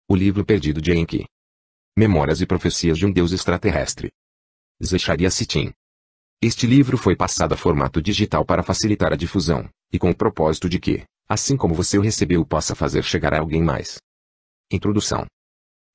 O livro perdido de Enki. Memórias e profecias de um deus extraterrestre. Zecharia Sitchin. Este livro foi passado a formato digital para facilitar a difusão, e com o propósito de que, assim como você o recebeu, possa fazer chegar a alguém mais. Introdução.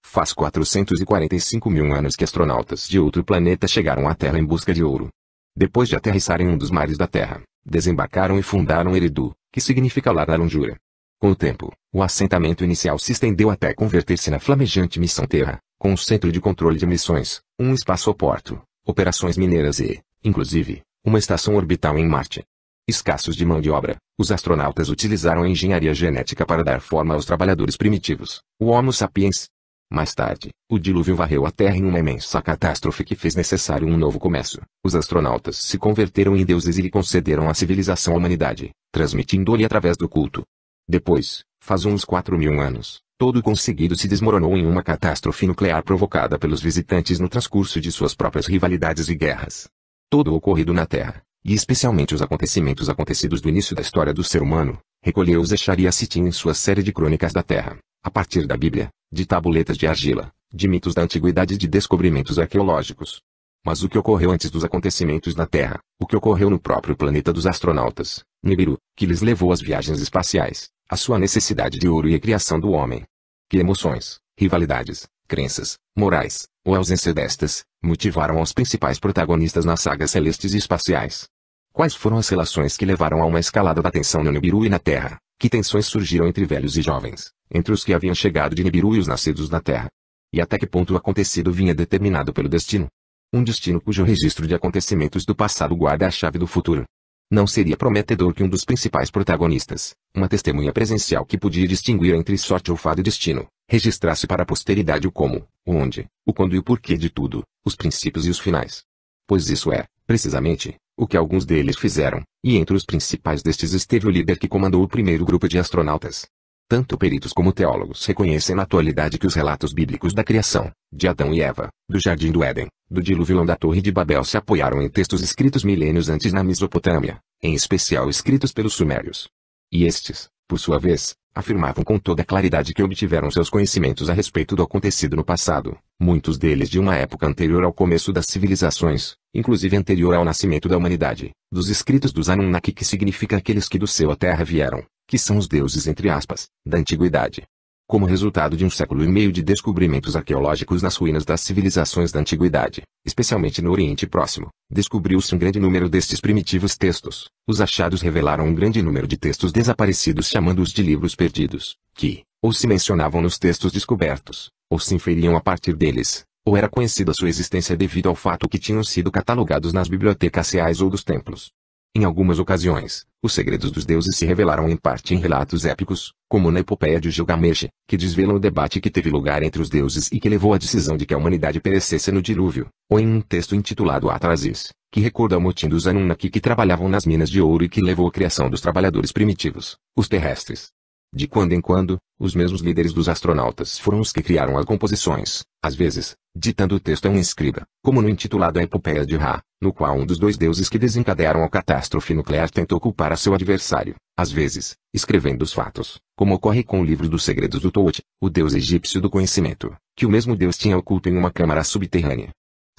Faz 445 mil anos que astronautas de outro planeta chegaram à Terra em busca de ouro. Depois de aterrissar em um dos mares da Terra, desembarcaram e fundaram Eridu, que significa Lar da Longura. Com o tempo, o assentamento inicial se estendeu até converter-se na flamejante Missão Terra, com um centro de controle de missões, um espaçoporto, operações mineiras e, inclusive, uma estação orbital em Marte. Escassos de mão de obra, os astronautas utilizaram a engenharia genética para dar forma aos trabalhadores primitivos, o Homo sapiens. Mais tarde, o dilúvio varreu a Terra em uma imensa catástrofe que fez necessário um novo começo. Os astronautas se converteram em deuses e lhe concederam a civilização à humanidade, transmitindo-lhe através do culto. Depois, faz uns 4.000 anos, todo o conseguido se desmoronou em uma catástrofe nuclear provocada pelos visitantes no transcurso de suas próprias rivalidades e guerras. Todo o ocorrido na Terra, e especialmente os acontecimentos acontecidos do início da história do ser humano, recolheu Zecharia Sitchin em sua série de crônicas da Terra, a partir da Bíblia, de tabuletas de argila, de mitos da antiguidade e de descobrimentos arqueológicos. Mas o que ocorreu antes dos acontecimentos na Terra, o que ocorreu no próprio planeta dos astronautas, Nibiru, que lhes levou às viagens espaciais, a sua necessidade de ouro e a criação do homem. Que emoções, rivalidades, crenças, morais, ou ausência destas, motivaram aos principais protagonistas nas sagas celestes e espaciais? Quais foram as relações que levaram a uma escalada da tensão no Nibiru e na Terra? Que tensões surgiram entre velhos e jovens, entre os que haviam chegado de Nibiru e os nascidos na Terra? E até que ponto o acontecido vinha determinado pelo destino? Um destino cujo registro de acontecimentos do passado guarda a chave do futuro. Não seria prometedor que um dos principais protagonistas, uma testemunha presencial que podia distinguir entre sorte ou fado e destino, registrasse para a posteridade o como, o onde, o quando e o porquê de tudo, os princípios e os finais? Pois isso é, precisamente, o que alguns deles fizeram, e entre os principais destes esteve o líder que comandou o primeiro grupo de astronautas. Tanto peritos como teólogos reconhecem na atualidade que os relatos bíblicos da criação, de Adão e Eva, do Jardim do Éden, do dilúvio e da Torre de Babel se apoiaram em textos escritos milênios antes na Mesopotâmia, em especial escritos pelos sumérios. E estes, por sua vez, afirmavam com toda claridade que obtiveram seus conhecimentos a respeito do acontecido no passado, muitos deles de uma época anterior ao começo das civilizações, inclusive anterior ao nascimento da humanidade, dos escritos dos Anunnaki, que significa aqueles que do céu à terra vieram, que são os deuses entre aspas, da antiguidade. Como resultado de um século e meio de descobrimentos arqueológicos nas ruínas das civilizações da antiguidade, especialmente no Oriente Próximo, descobriu-se um grande número destes primitivos textos. Os achados revelaram um grande número de textos desaparecidos, chamando-os de livros perdidos, que, ou se mencionavam nos textos descobertos, ou se inferiam a partir deles, ou era conhecida sua existência devido ao fato que tinham sido catalogados nas bibliotecas reais ou dos templos. Em algumas ocasiões, os segredos dos deuses se revelaram em parte em relatos épicos, como na epopeia de Gilgamesh, que desvelam o debate que teve lugar entre os deuses e que levou à decisão de que a humanidade perecesse no dilúvio, ou em um texto intitulado Atrasis, que recorda o motim dos Anunnaki que trabalhavam nas minas de ouro e que levou à criação dos trabalhadores primitivos, os terrestres. De quando em quando, os mesmos líderes dos astronautas foram os que criaram as composições, às vezes, ditando o texto a um escriba, como no intitulado A Epopeia de Ra, no qual um dos dois deuses que desencadearam a catástrofe nuclear tentou culpar a seu adversário, às vezes, escrevendo os fatos, como ocorre com o livro dos segredos do Toot, o deus egípcio do conhecimento, que o mesmo deus tinha oculto em uma câmara subterrânea.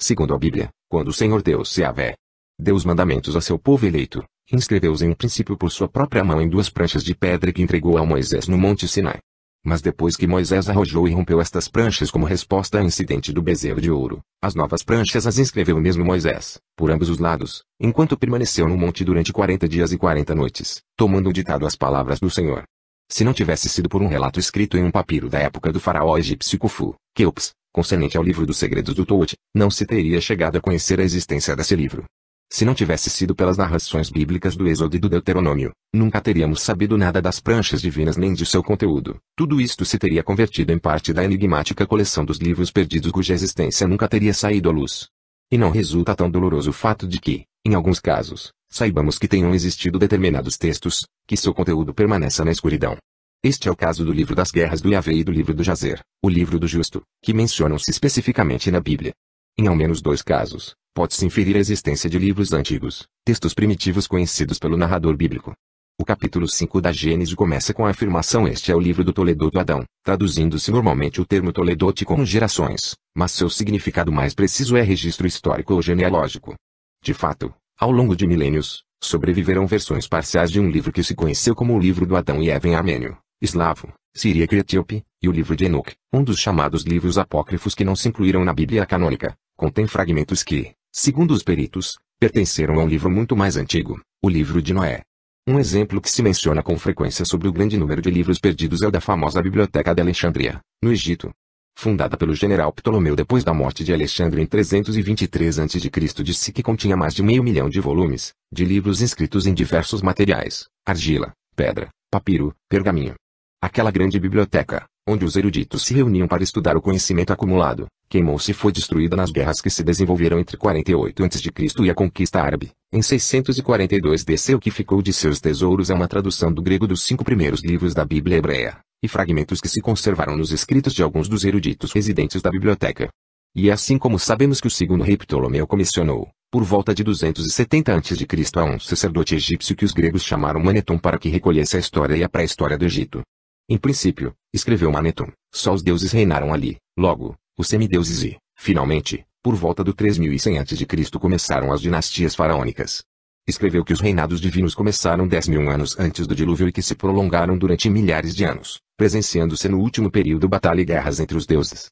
Segundo a Bíblia, quando o Senhor Deus Yahvé deu os mandamentos a seu povo eleito, inscreveu-os em um princípio por sua própria mão em duas pranchas de pedra que entregou a Moisés no Monte Sinai. Mas depois que Moisés arrojou e rompeu estas pranchas como resposta ao incidente do bezerro de ouro, as novas pranchas as inscreveu o mesmo Moisés, por ambos os lados, enquanto permaneceu no monte durante 40 dias e 40 noites, tomando o ditado as palavras do Senhor. Se não tivesse sido por um relato escrito em um papiro da época do faraó egípcio Khufu, Khéops, concernente ao livro dos segredos do Toot, não se teria chegado a conhecer a existência desse livro. Se não tivesse sido pelas narrações bíblicas do Êxodo e do Deuteronômio, nunca teríamos sabido nada das pranchas divinas nem de seu conteúdo. Tudo isto se teria convertido em parte da enigmática coleção dos livros perdidos cuja existência nunca teria saído à luz. E não resulta tão doloroso o fato de que, em alguns casos, saibamos que tenham existido determinados textos, que seu conteúdo permaneça na escuridão. Este é o caso do livro das guerras do Yahvé e do livro do Jazer, o livro do justo, que mencionam-se especificamente na Bíblia. Em ao menos dois casos, pode-se inferir a existência de livros antigos, textos primitivos conhecidos pelo narrador bíblico. O capítulo 5 da Gênese começa com a afirmação: este é o livro do Toledote Adão, traduzindo-se normalmente o termo Toledote como gerações, mas seu significado mais preciso é registro histórico ou genealógico. De fato, ao longo de milênios, sobreviveram versões parciais de um livro que se conheceu como o livro do Adão e Eva em armênio, eslavo, siríaco e etíope, e o livro de Enoque, um dos chamados livros apócrifos que não se incluíram na Bíblia canônica, contém fragmentos que, segundo os peritos, pertenceram a um livro muito mais antigo, o livro de Noé. Um exemplo que se menciona com frequência sobre o grande número de livros perdidos é o da famosa Biblioteca de Alexandria, no Egito. Fundada pelo general Ptolomeu depois da morte de Alexandre em 323 a.C., disse que continha mais de 500.000 de volumes, de livros inscritos em diversos materiais, argila, pedra, papiro, pergaminho. Aquela grande biblioteca, onde os eruditos se reuniam para estudar o conhecimento acumulado, queimou-se e foi destruída nas guerras que se desenvolveram entre 48 a.C. e a conquista árabe, em 642 DC. O que ficou de seus tesouros é uma tradução do grego dos 5 primeiros livros da Bíblia hebreia, e fragmentos que se conservaram nos escritos de alguns dos eruditos residentes da biblioteca. E é assim como sabemos que o segundo rei Ptolomeu comissionou, por volta de 270 a.C., a um sacerdote egípcio que os gregos chamaram Maneton para que recolhesse a história e a pré-história do Egito. Em princípio, escreveu Maneton, só os deuses reinaram ali, logo, os semideuses e, finalmente, por volta do 3100 a.C. começaram as dinastias faraônicas. Escreveu que os reinados divinos começaram 10.000 anos antes do dilúvio e que se prolongaram durante milhares de anos, presenciando-se no último período batalha e guerras entre os deuses.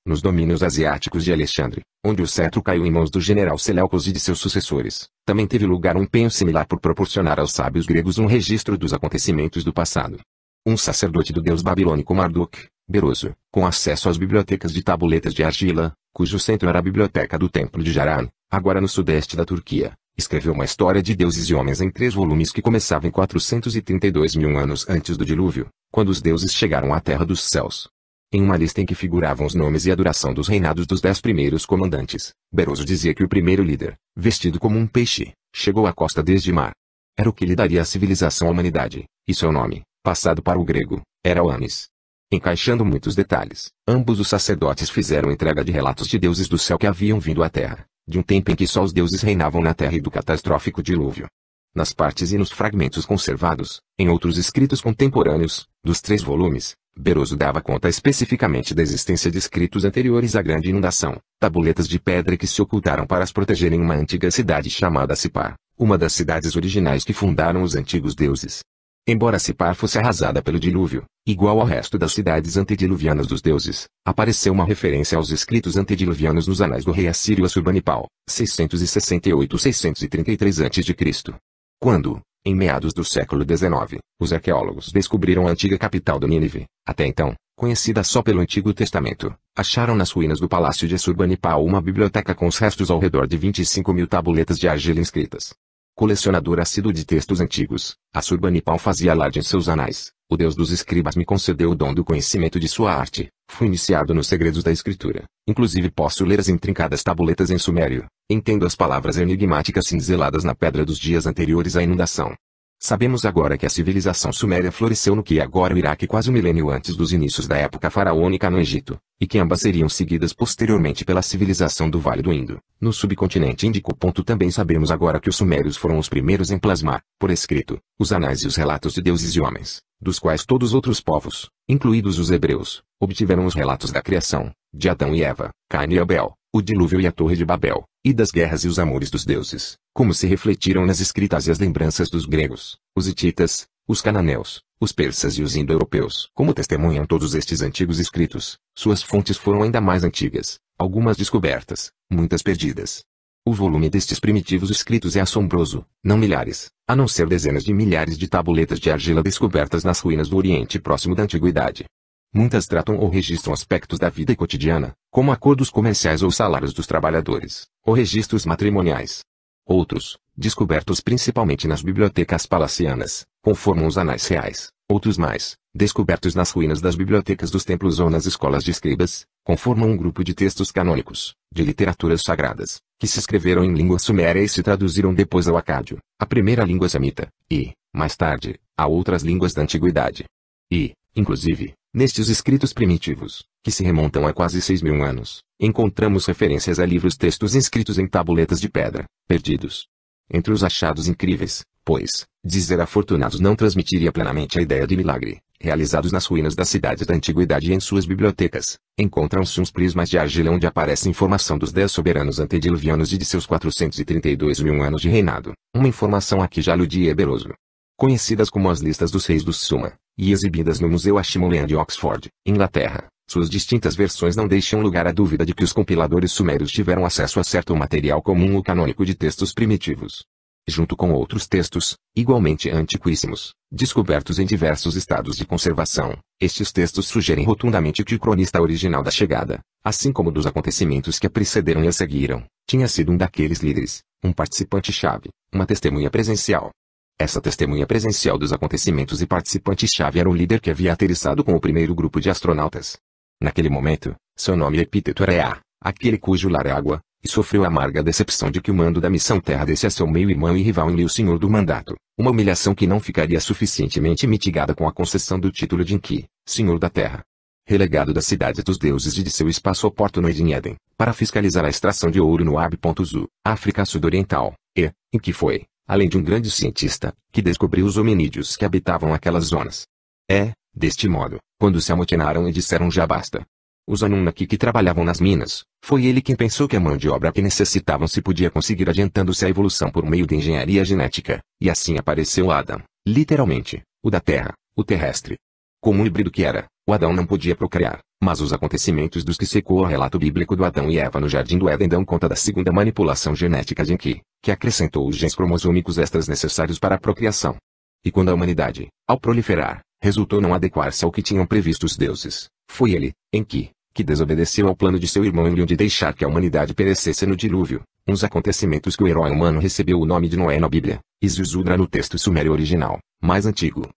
Nos domínios asiáticos de Alexandre, onde o cetro caiu em mãos do general Seleucos e de seus sucessores, também teve lugar um empenho similar por proporcionar aos sábios gregos um registro dos acontecimentos do passado. Um sacerdote do deus babilônico Marduk, Beroso, com acesso às bibliotecas de tabuletas de argila, cujo centro era a biblioteca do Templo de Jaran, agora no sudeste da Turquia, escreveu uma história de deuses e homens em 3 volumes que começava em 432.000 anos antes do dilúvio, quando os deuses chegaram à terra dos céus. Em uma lista em que figuravam os nomes e a duração dos reinados dos 10 primeiros comandantes, Beroso dizia que o primeiro líder, vestido como um peixe, chegou à costa desde mar. Era o que lhe daria a civilização à humanidade, e seu nome, passado para o grego, era Oanes. Encaixando muitos detalhes, ambos os sacerdotes fizeram entrega de relatos de deuses do céu que haviam vindo à terra, de um tempo em que só os deuses reinavam na terra e do catastrófico dilúvio. Nas partes e nos fragmentos conservados, em outros escritos contemporâneos, dos 3 volumes, Beroso dava conta especificamente da existência de escritos anteriores à grande inundação, tabuletas de pedra que se ocultaram para as protegerem uma antiga cidade chamada Sipar, uma das cidades originais que fundaram os antigos deuses. Embora Sipar fosse arrasada pelo dilúvio, igual ao resto das cidades antediluvianas dos deuses, apareceu uma referência aos escritos antediluvianos nos anais do rei assírio Assurbanipal, 668-633 a.C. Quando, em meados do século XIX, os arqueólogos descobriram a antiga capital do Nínive, até então, conhecida só pelo Antigo Testamento, acharam nas ruínas do palácio de Assurbanipal uma biblioteca com os restos ao redor de 25.000 tabuletas de argila inscritas. Colecionador assíduo de textos antigos, Assurbanipal fazia alarde em seus anais: o deus dos escribas me concedeu o dom do conhecimento de sua arte, fui iniciado nos segredos da escritura, inclusive posso ler as intrincadas tabuletas em sumério, entendo as palavras enigmáticas cinzeladas na pedra dos dias anteriores à inundação. Sabemos agora que a civilização suméria floresceu no que é agora o Iraque quase um milênio antes dos inícios da época faraônica no Egito, e que ambas seriam seguidas posteriormente pela civilização do Vale do Indo, no subcontinente índico. Também sabemos agora que os sumérios foram os primeiros em plasmar, por escrito, os anais e os relatos de deuses e homens, dos quais todos os outros povos, incluídos os hebreus, obtiveram os relatos da criação, de Adão e Eva, Caim e Abel, o dilúvio e a Torre de Babel, e das guerras e os amores dos deuses, como se refletiram nas escritas e as lembranças dos gregos, os hititas, os cananeus, os persas e os indo-europeus. Como testemunham todos estes antigos escritos, suas fontes foram ainda mais antigas, algumas descobertas, muitas perdidas. O volume destes primitivos escritos é assombroso, não milhares, a não ser dezenas de milhares de tabuletas de argila descobertas nas ruínas do Oriente Próximo da Antiguidade. Muitas tratam ou registram aspectos da vida cotidiana, como acordos comerciais ou salários dos trabalhadores, ou registros matrimoniais. Outros, descobertos principalmente nas bibliotecas palacianas, conformam os anais reais. Outros mais, descobertos nas ruínas das bibliotecas dos templos ou nas escolas de escribas, conformam um grupo de textos canônicos, de literaturas sagradas, que se escreveram em língua suméria e se traduziram depois ao acádio, a primeira língua semita, e, mais tarde, a outras línguas da antiguidade. E, inclusive, nestes escritos primitivos, que se remontam a quase 6.000 anos, encontramos referências a livros textos inscritos em tabuletas de pedra, perdidos. Entre os achados incríveis, pois, dizer afortunados não transmitiria plenamente a ideia de milagre. Realizados nas ruínas das cidades da antiguidade e em suas bibliotecas, encontram-se uns prismas de argila onde aparece informação dos 10 soberanos antediluvianos e de seus 432 mil anos de reinado, uma informação a que já aludia Eberoso. Conhecidas como as listas dos reis dos Suma, e exibidas no Museu Ashmolean de Oxford, Inglaterra, suas distintas versões não deixam lugar à dúvida de que os compiladores sumérios tiveram acesso a certo material comum ou canônico de textos primitivos. Junto com outros textos, igualmente antiquíssimos, descobertos em diversos estados de conservação, estes textos sugerem rotundamente que o cronista original da chegada, assim como dos acontecimentos que a precederam e a seguiram, tinha sido um daqueles líderes, um participante-chave, uma testemunha presencial. Essa testemunha presencial dos acontecimentos e participante-chave era o líder que havia aterrissado com o primeiro grupo de astronautas. Naquele momento, seu nome e epíteto era Ea, aquele cujo lar é água, e sofreu a amarga decepção de que o mando da missão Terra desse a seu meio-irmão e rival Enlil, o senhor do mandato, uma humilhação que não ficaria suficientemente mitigada com a concessão do título de Enki, senhor da Terra. Relegado da cidade dos deuses e de seu espaço oportunoide em Éden, para fiscalizar a extração de ouro no Ab.Zu, África Sudoriental, Enki foi, além de um grande cientista, que descobriu os hominídeos que habitavam aquelas zonas. Deste modo, quando se amotinaram e disseram já basta. Os Anunnaki que trabalhavam nas minas, foi ele quem pensou que a mão de obra que necessitavam se podia conseguir adiantando-se a evolução por meio de engenharia genética, e assim apareceu Adão, literalmente, o da terra, o terrestre. Como um híbrido que era, o Adão não podia procriar, mas os acontecimentos dos que secou o relato bíblico do Adão e Eva no jardim do Éden dão conta da segunda manipulação genética de Enki, que acrescentou os genes cromossômicos extras necessários para a procriação. E quando a humanidade, ao proliferar, resultou não adequar-se ao que tinham previsto os deuses, foi ele, Enki, que desobedeceu ao plano de seu irmão Enlil de deixar que a humanidade perecesse no dilúvio, uns acontecimentos que o herói humano recebeu o nome de Noé na Bíblia, e Zuzudra no texto sumério original, mais antigo.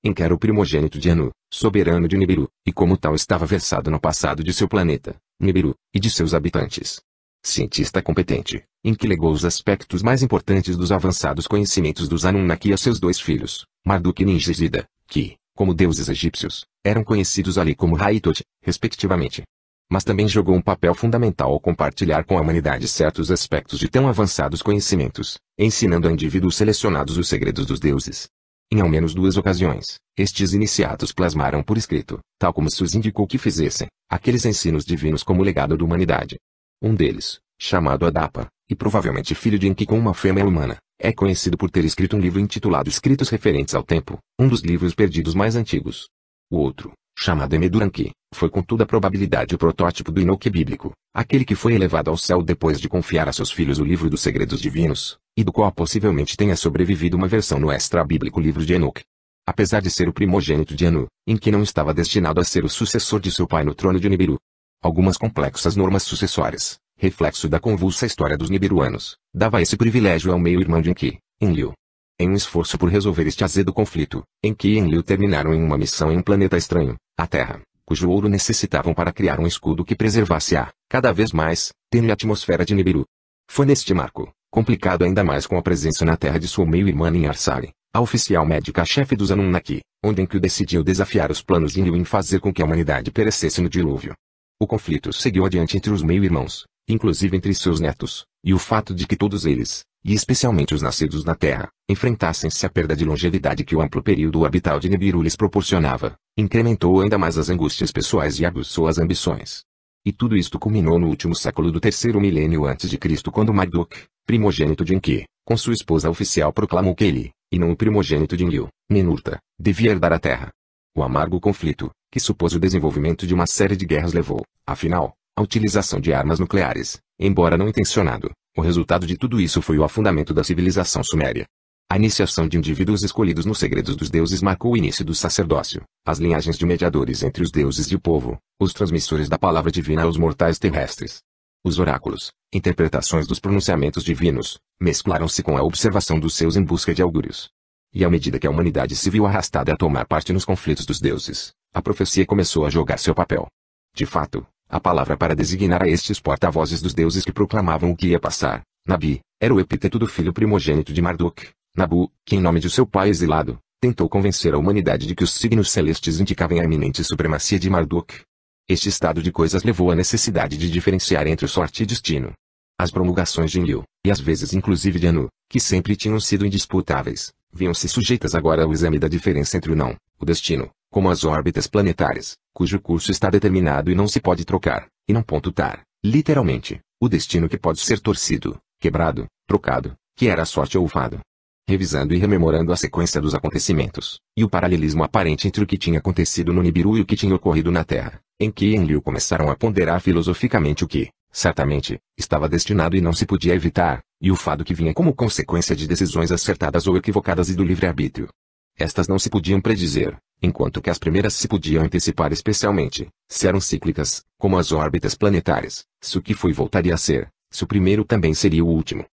Enki era o primogênito de Anu, soberano de Nibiru, e como tal estava versado no passado de seu planeta, Nibiru, e de seus habitantes. Cientista competente, Enki legou os aspectos mais importantes dos avançados conhecimentos dos Anunnaki a seus dois filhos, Marduk e Ninshizida, que, como deuses egípcios, eram conhecidos ali como Ra e Tot, respectivamente. Mas também jogou um papel fundamental ao compartilhar com a humanidade certos aspectos de tão avançados conhecimentos, ensinando a indivíduos selecionados os segredos dos deuses. Em ao menos 2 ocasiões, estes iniciados plasmaram por escrito, tal como se os indicou que fizessem, aqueles ensinos divinos como legado da humanidade. Um deles, chamado Adapa, e provavelmente filho de Enki com uma fêmea humana, é conhecido por ter escrito um livro intitulado Escritos Referentes ao Tempo, um dos livros perdidos mais antigos. O outro, chamado Emeduranki, foi com toda a probabilidade o protótipo do Enoque bíblico, aquele que foi elevado ao céu depois de confiar a seus filhos o livro dos segredos divinos, e do qual possivelmente tenha sobrevivido uma versão no extra-bíblico livro de Enoque. Apesar de ser o primogênito de Anu, Enki não estava destinado a ser o sucessor de seu pai no trono de Nibiru. Algumas complexas normas sucessórias, reflexo da convulsa história dos nibiruanos, dava esse privilégio ao meio-irmão de Enki, Enlil. Em um esforço por resolver este azedo conflito, Enki e Enlil terminaram em uma missão em um planeta estranho, a Terra, cujo ouro necessitavam para criar um escudo que preservasse a, cada vez mais, tênue atmosfera de Nibiru. Foi neste marco, complicado ainda mais com a presença na Terra de sua meio-irmã Ninharsari, a oficial médica-chefe dos Anunnaki, onde Enki decidiu desafiar os planos de Enlil em fazer com que a humanidade perecesse no dilúvio. O conflito seguiu adiante entre os meio-irmãos, inclusive entre seus netos, e o fato de que todos eles, e especialmente os nascidos na Terra, enfrentassem-se à perda de longevidade que o amplo período orbital de Nibiru lhes proporcionava, incrementou ainda mais as angústias pessoais e aguçou as ambições. E tudo isto culminou no último século do terceiro milênio antes de Cristo, quando Marduk, primogênito de Enki, com sua esposa oficial proclamou que ele, e não o primogênito de Enlil, Ninurta, devia herdar a Terra. O amargo conflito, que supôs o desenvolvimento de uma série de guerras levou, afinal, à utilização de armas nucleares, embora não intencionado. O resultado de tudo isso foi o afundamento da civilização suméria. A iniciação de indivíduos escolhidos nos segredos dos deuses marcou o início do sacerdócio, as linhagens de mediadores entre os deuses e o povo, os transmissores da palavra divina aos mortais terrestres. Os oráculos, interpretações dos pronunciamentos divinos, mesclaram-se com a observação dos seus em busca de augúrios. E à medida que a humanidade se viu arrastada a tomar parte nos conflitos dos deuses, a profecia começou a jogar seu papel. De fato, a palavra para designar a estes porta-vozes dos deuses que proclamavam o que ia passar, Nabi, era o epíteto do filho primogênito de Marduk, Nabu, que em nome de seu pai exilado, tentou convencer a humanidade de que os signos celestes indicavam a iminente supremacia de Marduk. Este estado de coisas levou à necessidade de diferenciar entre sorte e destino. As promulgações de Enlil, e às vezes inclusive de Anu, que sempre tinham sido indisputáveis, viam-se sujeitas agora ao exame da diferença entre o não, o destino, como as órbitas planetárias, cujo curso está determinado e não se pode trocar, e não ponto tar, literalmente, o destino que pode ser torcido, quebrado, trocado, que era a sorte ou o fado. Revisando e rememorando a sequência dos acontecimentos, e o paralelismo aparente entre o que tinha acontecido no Nibiru e o que tinha ocorrido na Terra, em que e Enlil começaram a ponderar filosoficamente o que, certamente, estava destinado e não se podia evitar, e o fado que vinha como consequência de decisões acertadas ou equivocadas e do livre-arbítrio. Estas não se podiam predizer, enquanto que as primeiras se podiam antecipar, especialmente, se eram cíclicas, como as órbitas planetárias, se o que foi voltaria a ser, se o primeiro também seria o último.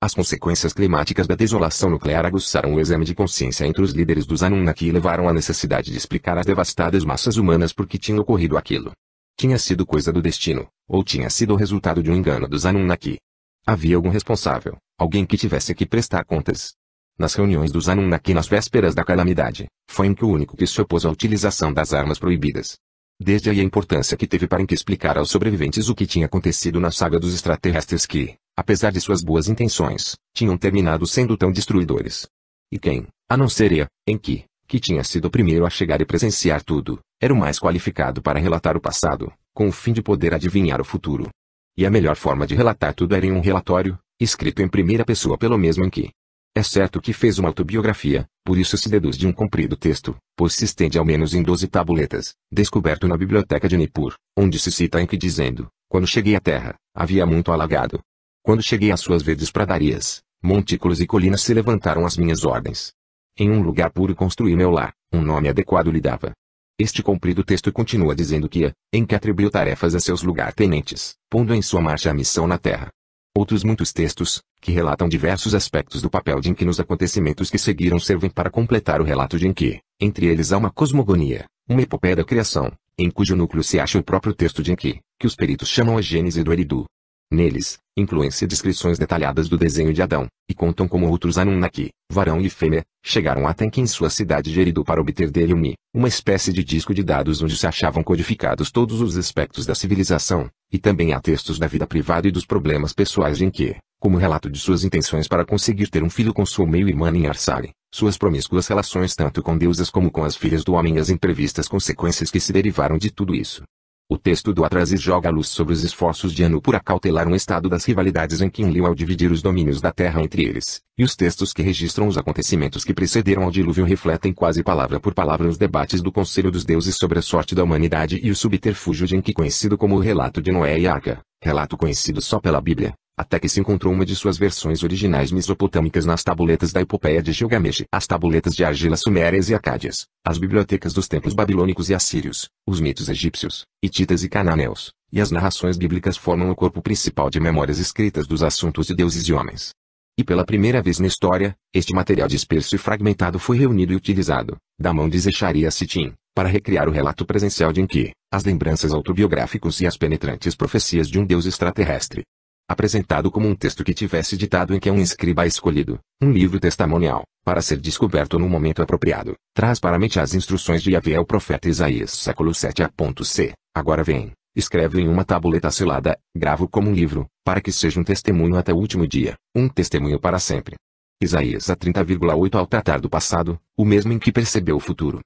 As consequências climáticas da desolação nuclear aguçaram o exame de consciência entre os líderes dos Anunnaki e levaram à necessidade de explicar às devastadas massas humanas por que tinha ocorrido aquilo. Tinha sido coisa do destino, ou tinha sido o resultado de um engano dos Anunnaki? Havia algum responsável, alguém que tivesse que prestar contas? Nas reuniões dos Anunnaki nas vésperas da calamidade, foi o único que se opôs à utilização das armas proibidas. Desde aí a importância que teve para explicar aos sobreviventes o que tinha acontecido na saga dos extraterrestres que, apesar de suas boas intenções, tinham terminado sendo tão destruidores. E quem, a não ser Enki, que tinha sido o primeiro a chegar e presenciar tudo, era o mais qualificado para relatar o passado, com o fim de poder adivinhar o futuro. E a melhor forma de relatar tudo era em um relatório, escrito em primeira pessoa pelo mesmo Enki. É certo que fez uma autobiografia, por isso se deduz de um comprido texto, pois se estende ao menos em 12 tabuletas, descoberto na biblioteca de Nippur, onde se cita Enki dizendo: quando cheguei à terra, havia muito alagado. Quando cheguei às suas verdes pradarias, montículos e colinas se levantaram às minhas ordens. Em um lugar puro construí meu lar, um nome adequado lhe dava. Este comprido texto continua dizendo que Enki atribuiu tarefas a seus lugartenentes, pondo em sua marcha a missão na terra. Outros muitos textos, que relatam diversos aspectos do papel de Enki nos acontecimentos que seguiram, servem para completar o relato de Enki. Entre eles há uma cosmogonia, uma epopeia da criação, em cujo núcleo se acha o próprio texto de Enki, que os peritos chamam a Gênese do Eridu. Neles, incluem-se descrições detalhadas do desenho de Adão, e contam como outros Anunnaki, varão e fêmea, chegaram até Enki em sua cidade de Eridu para obter dele uma espécie de disco de dados onde se achavam codificados todos os aspectos da civilização, e também há textos da vida privada e dos problemas pessoais de Enki, como relato de suas intenções para conseguir ter um filho com sua meio-irmã Ninhursag, suas promíscuas relações tanto com deusas como com as filhas do homem e as imprevistas consequências que se derivaram de tudo isso. O texto do Atrasis joga a luz sobre os esforços de Anu por acautelar um estado das rivalidades em que Enlil ao dividir os domínios da terra entre eles, e os textos que registram os acontecimentos que precederam ao dilúvio refletem quase palavra por palavra os debates do Conselho dos Deuses sobre a sorte da humanidade e o subterfúgio de Enki, conhecido como o relato de Noé e Arca, relato conhecido só pela Bíblia, até que se encontrou uma de suas versões originais mesopotâmicas nas tabuletas da epopeia de Gilgamesh, as tabuletas de argila sumérias e acádias, as bibliotecas dos templos babilônicos e assírios, os mitos egípcios, hititas e cananeus, e as narrações bíblicas formam o corpo principal de memórias escritas dos assuntos de deuses e homens. E pela primeira vez na história, este material disperso e fragmentado foi reunido e utilizado, da mão de Zecharia Sitchin, para recriar o relato presencial de Enki, as lembranças autobiográficos e as penetrantes profecias de um deus extraterrestre. Apresentado como um texto que tivesse ditado em que um escriba escolhido, um livro testimonial, para ser descoberto no momento apropriado, traz para a mente as instruções de Yahvé ao profeta Isaías século 7 a.c. Agora vem, escreve em uma tabuleta selada, gravo como um livro, para que seja um testemunho até o último dia, um testemunho para sempre. Isaías a 30,8 Ao tratar do passado, o mesmo em que percebeu o futuro.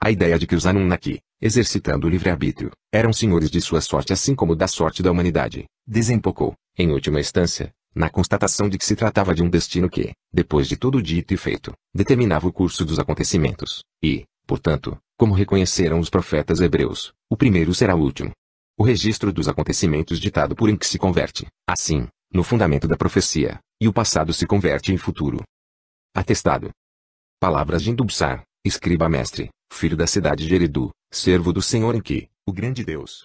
A ideia de que os Anunnaki, exercitando o livre-arbítrio, eram senhores de sua sorte assim como da sorte da humanidade, desembocou, em última instância, na constatação de que se tratava de um destino que, depois de tudo dito e feito, determinava o curso dos acontecimentos, e, portanto, como reconheceram os profetas hebreus, o primeiro será o último. O registro dos acontecimentos ditado por Enki se converte, assim, no fundamento da profecia, e o passado se converte em futuro. Atestado. Palavras de Indubsar, escriba mestre, filho da cidade de Eridu, servo do Senhor Enki, o grande Deus.